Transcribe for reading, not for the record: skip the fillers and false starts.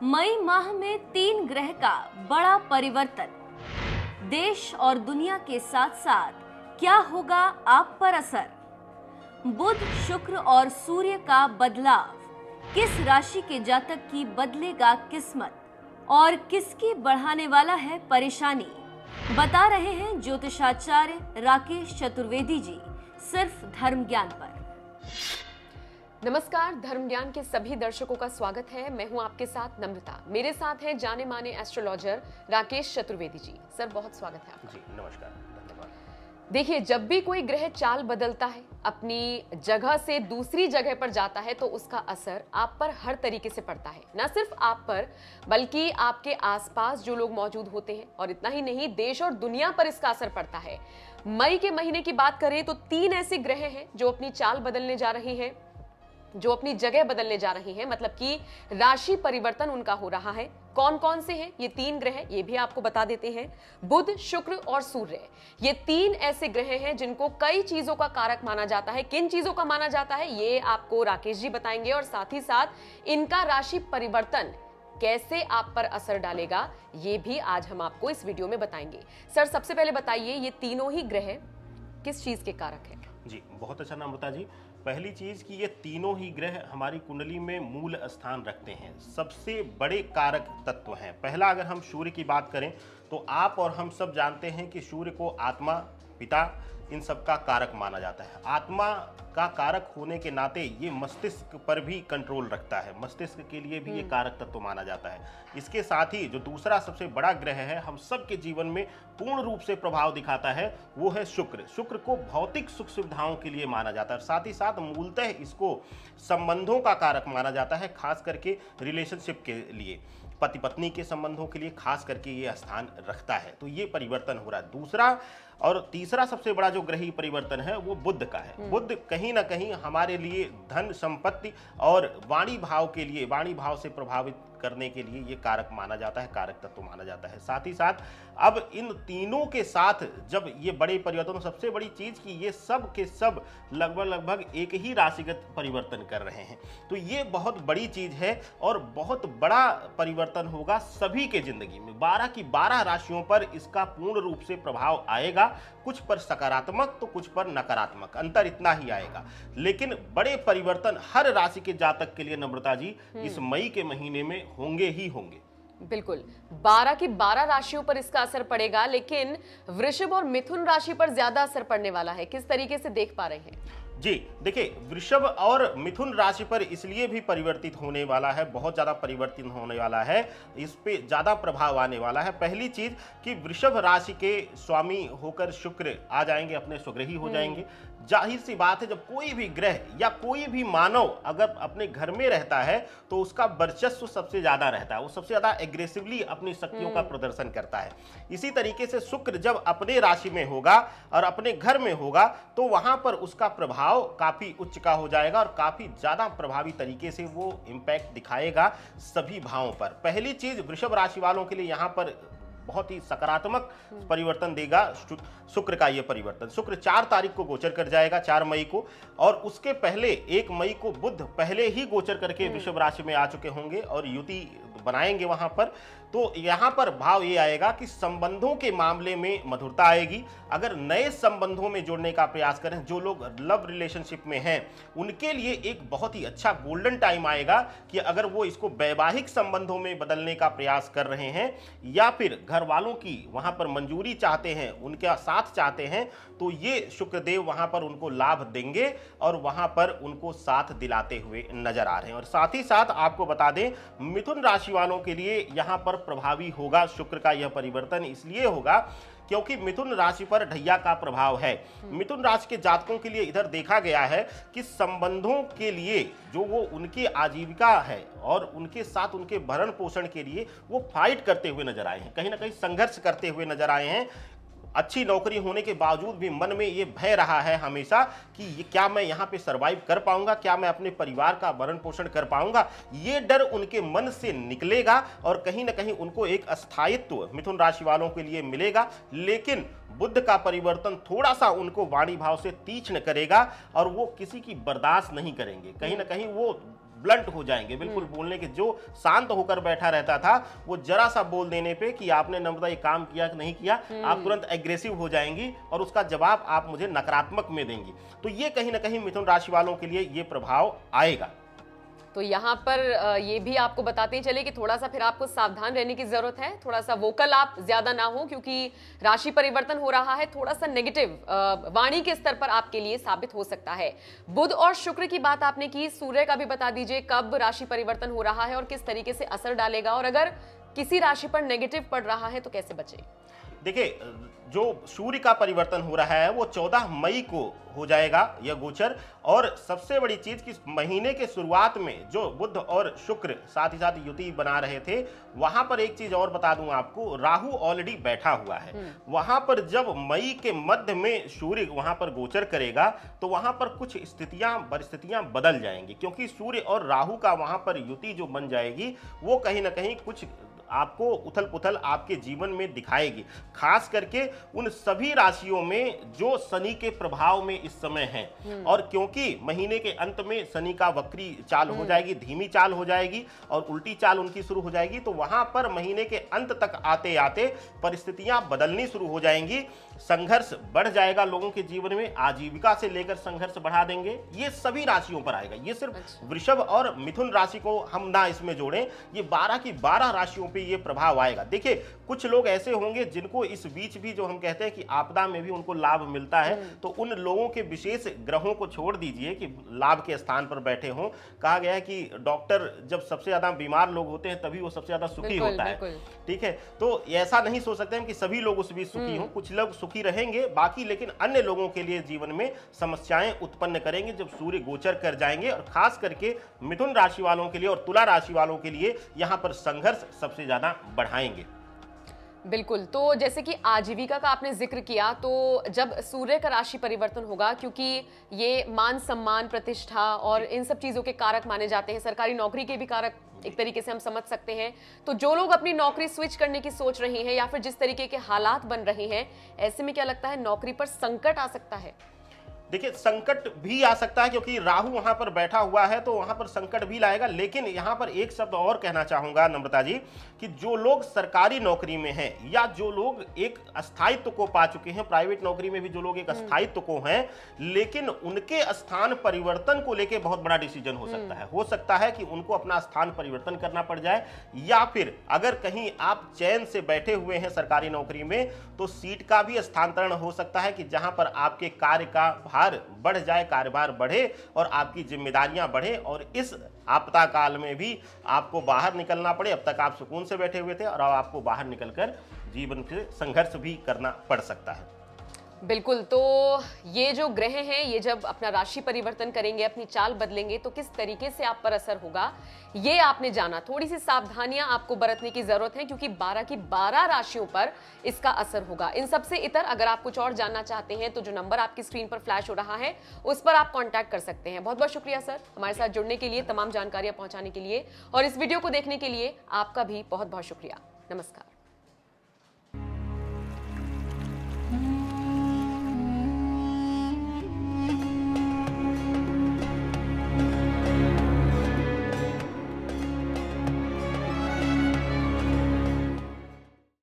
मई माह में 3 ग्रह का बड़ा परिवर्तन। देश और दुनिया के साथ साथ क्या होगा आप पर असर? बुध, शुक्र और सूर्य का बदलाव किस राशि के जातक की बदलेगा किस्मत और किसकी बढ़ाने वाला है परेशानी, बता रहे हैं ज्योतिषाचार्य राकेश चतुर्वेदी जी, सिर्फ धर्म ज्ञान पर। नमस्कार, धर्म ज्ञान के सभी दर्शकों का स्वागत है। मैं हूं आपके साथ नम्रता। मेरे साथ हैं जाने माने एस्ट्रोलॉजर राकेश चतुर्वेदी जी। सर, बहुत स्वागत है आपका। जी नमस्कार, धन्यवाद। देखिए, जब भी कोई ग्रह चाल बदलता है, अपनी जगह से दूसरी जगह पर जाता है, तो उसका असर आप पर हर तरीके से पड़ता है। न सिर्फ आप पर, बल्कि आपके आसपास जो लोग मौजूद होते हैं, और इतना ही नहीं, देश और दुनिया पर इसका असर पड़ता है। मई के महीने की बात करें तो 3 ऐसे ग्रह हैं जो अपनी चाल बदलने जा रहे हैं, जो अपनी जगह बदलने जा रही हैं, मतलब कि राशि परिवर्तन उनका हो रहा है। कौन कौन से हैं ये 3 ग्रह, ये भी आपको बता देते हैं। बुध, शुक्र और सूर्य, ये 3 ऐसे ग्रह हैं जिनको कई चीजों का कारक माना जाता है। किन चीजों का माना जाता है ये आपको राकेश जी बताएंगे, और साथ ही साथ इनका राशि परिवर्तन कैसे आप पर असर डालेगा ये भी आज हम आपको इस वीडियो में बताएंगे। सर, सबसे पहले बताइए, ये तीनों ही ग्रह किस चीज के कारक हैं? जी बहुत अच्छा नम्रता जी। पहली चीज कि ये तीनों ही ग्रह हमारी कुंडली में मूल स्थान रखते हैं, सबसे बड़े कारक तत्व हैं। पहला, अगर हम सूर्य की बात करें तो आप और हम सब जानते हैं कि सूर्य को आत्मा, पिता, इन सब का कारक माना जाता है। आत्मा का कारक होने के नाते ये मस्तिष्क पर भी कंट्रोल रखता है, मस्तिष्क के लिए भी ये कारक तत्व माना जाता है। इसके साथ ही जो दूसरा सबसे बड़ा ग्रह है, हम सब के जीवन में पूर्ण रूप से प्रभाव दिखाता है, वो है शुक्र। शुक्र को भौतिक सुख सुविधाओं के लिए माना जाता है, साथ ही साथ मूलतः इसको संबंधों का कारक माना जाता है, खास करके रिलेशनशिप के लिए, पति पत्नी के संबंधों के लिए खास करके ये स्थान रखता है। तो ये परिवर्तन हो रहा है। दूसरा और तीसरा सबसे बड़ा जो ग्रही परिवर्तन है वो बुध का है। बुध कहीं ना कहीं हमारे लिए धन, संपत्ति और वाणी भाव के लिए, वाणी भाव से प्रभावित करने के लिए ये कारक माना जाता है, कारक तत्व माना जाता है। साथ ही साथ अब इन तीनों के साथ जब ये बड़े परिवर्तन, सबसे बड़ी चीज कि ये सब के सब लगभग एक ही राशिगत परिवर्तन कर रहे हैं, तो ये बहुत बड़ी चीज है और बहुत बड़ा परिवर्तन होगा सभी के जिंदगी में। 12 की 12 राशियों पर इसका पूर्ण रूप से प्रभाव आएगा, कुछ पर सकारात्मक तो कुछ पर नकारात्मक, अंतर इतना ही आएगा। लेकिन बड़े परिवर्तन हर राशि के जातक के लिए नम्रता जी इस मई के महीने में होंगे ही होंगे। बिल्कुल, 12 की 12 राशियों पर इसका असर पड़ेगा, लेकिन वृषभ और मिथुन राशि पर ज्यादा असर पड़ने वाला है। किस तरीके से देख पा रहे हैं? जी देखिए, वृषभ और मिथुन राशि पर इसलिए भी परिवर्तित होने वाला है, बहुत ज़्यादा परिवर्तन होने वाला है, इस पे ज़्यादा प्रभाव आने वाला है। पहली चीज़ कि वृषभ राशि के स्वामी होकर शुक्र आ जाएंगे, अपने स्वग्रही हो जाएंगे। जाहिर सी बात है, जब कोई भी ग्रह या कोई भी मानव अगर अपने घर में रहता है तो उसका वर्चस्व सबसे ज़्यादा रहता है, वो सबसे ज़्यादा एग्रेसिवली अपनी शक्तियों का प्रदर्शन करता है। इसी तरीके से शुक्र जब अपने राशि में होगा और अपने घर में होगा तो वहाँ पर उसका प्रभाव काफी उच्च का हो जाएगा और काफी ज्यादा प्रभावी तरीके से वो इंपैक्ट दिखाएगा सभी भावों पर। पहली चीज, वृषभ राशि वालों के लिए यहाँ पर बहुत ही सकारात्मक परिवर्तन देगा शुक्र का ये परिवर्तन। शुक्र 4 तारीख को गोचर कर जाएगा, 4 मई को, और उसके पहले 1 मई को बुध पहले ही गोचर करके वृषभ राशि में आ चुके होंगे और युति बनाएंगे वहां पर। तो यहां पर भाव ये आएगा कि संबंधों के मामले में मधुरता आएगी। अगर नए संबंधों में जोड़ने का प्रयास करें, जो लोग लव रिलेशनशिप में हैं, उनके लिए एक बहुत ही अच्छा गोल्डन टाइम आएगा कि अगर वो इसको वैवाहिक संबंधों में बदलने का प्रयास कर रहे हैं या फिर घर वालों की वहां पर मंजूरी चाहते हैं, उनका साथ चाहते हैं, तो ये शुक्रदेव वहां पर उनको लाभ देंगे और वहां पर उनको साथ दिलाते हुए नजर आ रहे हैं। और साथ ही साथ आपको बता दें, मिथुन राशि वालों के लिए यहां पर प्रभावी होगा शुक्र का यह परिवर्तन। इसलिए होगा क्योंकि मिथुन राशि पर ढैया का प्रभाव है। मिथुन राशि के जातकों के लिए इधर देखा गया है कि संबंधों के लिए जो वो उनकी आजीविका है और उनके साथ उनके भरण पोषण के लिए वो फाइट करते हुए नजर आए हैं, कहीं ना कहीं संघर्ष करते हुए नजर आए हैं। अच्छी नौकरी होने के बावजूद भी मन में ये भय रहा है हमेशा कि ये क्या मैं यहाँ पे सरवाइव कर पाऊंगा, क्या मैं अपने परिवार का भरण पोषण कर पाऊंगा। ये डर उनके मन से निकलेगा और कहीं ना कहीं उनको एक अस्थायित्व मिथुन राशि वालों के लिए मिलेगा। लेकिन बुध का परिवर्तन थोड़ा सा उनको वाणी भाव से तीक्ष्ण करेगा और वो किसी की बर्दाश्त नहीं करेंगे। कहीं ना कहीं वो ब्लंट हो जाएंगे, बिल्कुल बोलने के, जो शांत होकर बैठा रहता था वो जरा सा बोल देने पे कि आपने नम्रता ये काम किया कि नहीं किया, आप तुरंत एग्रेसिव हो जाएंगी और उसका जवाब आप मुझे नकारात्मक में देंगी। तो ये कहीं ना कहीं मिथुन राशि वालों के लिए ये प्रभाव आएगा। तो यहाँ पर ये भी आपको बताते ही चले कि थोड़ा सा फिर आपको सावधान रहने की जरूरत है, थोड़ा सा वोकल आप ज्यादा ना हो, क्योंकि राशि परिवर्तन हो रहा है, थोड़ा सा नेगेटिव वाणी के स्तर पर आपके लिए साबित हो सकता है। बुध और शुक्र की बात आपने की, सूर्य का भी बता दीजिए कब राशि परिवर्तन हो रहा है और किस तरीके से असर डालेगा, और अगर किसी राशि पर नेगेटिव पड़ रहा है तो कैसे बचे? देखिए, जो सूर्य का परिवर्तन हो रहा है वो 14 मई को हो जाएगा यह गोचर। और सबसे बड़ी चीज कि महीने के शुरुआत में जो बुध और शुक्र साथ ही साथ युति बना रहे थे, वहां पर एक चीज और बता दूं आपको, राहु ऑलरेडी बैठा हुआ है। वहां पर जब मई के मध्य में सूर्य वहां पर गोचर करेगा तो वहां पर कुछ परिस्थितियां बदल जाएंगी, क्योंकि सूर्य और राहु का वहां पर युति जो बन जाएगी वो कहीं ना कहीं कुछ आपको उथल पुथल आपके जीवन में दिखाएगी, खास करके उन सभी राशियों में जो शनि के प्रभाव में इस समय हैं। और क्योंकि महीने के अंत में शनि का वक्री चाल हो जाएगी, धीमी चाल हो जाएगी और उल्टी चाल उनकी शुरू हो जाएगी, तो वहां पर महीने के अंत तक आते आते परिस्थितियां बदलनी शुरू हो जाएंगी, संघर्ष बढ़ जाएगा लोगों के जीवन में, आजीविका से लेकर संघर्ष बढ़ा देंगे। ये सभी राशियों पर आएगा, ये सिर्फ वृषभ और मिथुन राशि को हम ना इसमें जोड़ें, ये 12 की 12 राशियों पे ये प्रभाव आएगा। देखिए, कुछ लोग ऐसे होंगे जिनको इस बीच भी जो हम कहते हैं कि आपदा में भी उनको लाभ मिलता है, तो उन लोगों के विशेष ग्रहों को छोड़ दीजिए कि लाभ के स्थान पर बैठे हों। कहा गया है कि डॉक्टर जब सबसे ज्यादा बीमार लोग होते हैं तभी वो सबसे ज्यादा सुखी होता है, ठीक है। तो ऐसा नहीं सोच सकते हम कि सभी लोग उस बीच सुखी हों, कुछ लोग सुखी रहेंगे बाकी, लेकिन अन्य लोगों के लिए जीवन में समस्याएं उत्पन्न करेंगे जब सूर्य गोचर कर जाएंगे। और खास करके मिथुन राशि वालों के लिए और तुला राशि वालों के लिए यहां पर संघर्ष सबसे ज्यादा बढ़ाएंगे। बिल्कुल, तो जैसे कि आजीविका का आपने जिक्र किया, तो जब सूर्य का राशि परिवर्तन होगा, क्योंकि ये मान सम्मान, प्रतिष्ठा और इन सब चीजों के कारक माने जाते हैं, सरकारी नौकरी के भी कारक एक तरीके से हम समझ सकते हैं, तो जो लोग अपनी नौकरी स्विच करने की सोच रहे हैं या फिर जिस तरीके के हालात बन रहे हैं, ऐसे में क्या लगता है नौकरी पर संकट आ सकता है? देखिए, संकट भी आ सकता है क्योंकि राहु वहां पर बैठा हुआ है, तो वहां पर संकट भी लाएगा। लेकिन यहां पर एक शब्द और कहना चाहूंगा नम्रता जी, कि जो लोग सरकारी नौकरी में हैं या जो लोग एक स्थायित्व को पा चुके हैं, प्राइवेट नौकरी में भी जो लोग एक स्थायित्व को हैं, लेकिन उनके स्थान परिवर्तन को लेकर बहुत बड़ा डिसीजन हो सकता है। हो सकता है कि उनको अपना स्थान परिवर्तन करना पड़ जाए, या फिर अगर कहीं आप चैन से बैठे हुए हैं सरकारी नौकरी में, तो सीट का भी स्थानांतरण हो सकता है कि जहां पर आपके कार्य का बढ़ जाए, कार्यभार बढ़े और आपकी जिम्मेदारियां बढ़े, और इस आपदा काल में भी आपको बाहर निकलना पड़े। अब तक आप सुकून से बैठे हुए थे और अब आपको बाहर निकलकर जीवन से संघर्ष भी करना पड़ सकता है। बिल्कुल, तो ये जो ग्रह हैं, ये जब अपना राशि परिवर्तन करेंगे, अपनी चाल बदलेंगे, तो किस तरीके से आप पर असर होगा ये आपने जाना। थोड़ी सी सावधानियां आपको बरतने की जरूरत है, क्योंकि 12 की 12 राशियों पर इसका असर होगा। इन सबसे इतर अगर आप कुछ और जानना चाहते हैं तो जो नंबर आपकी स्क्रीन पर फ्लैश हो रहा है उस पर आप कॉन्टैक्ट कर सकते हैं। बहुत बहुत शुक्रिया सर, हमारे साथ जुड़ने के लिए, तमाम जानकारियां पहुंचाने के लिए, और इस वीडियो को देखने के लिए आपका भी बहुत बहुत शुक्रिया। नमस्कार।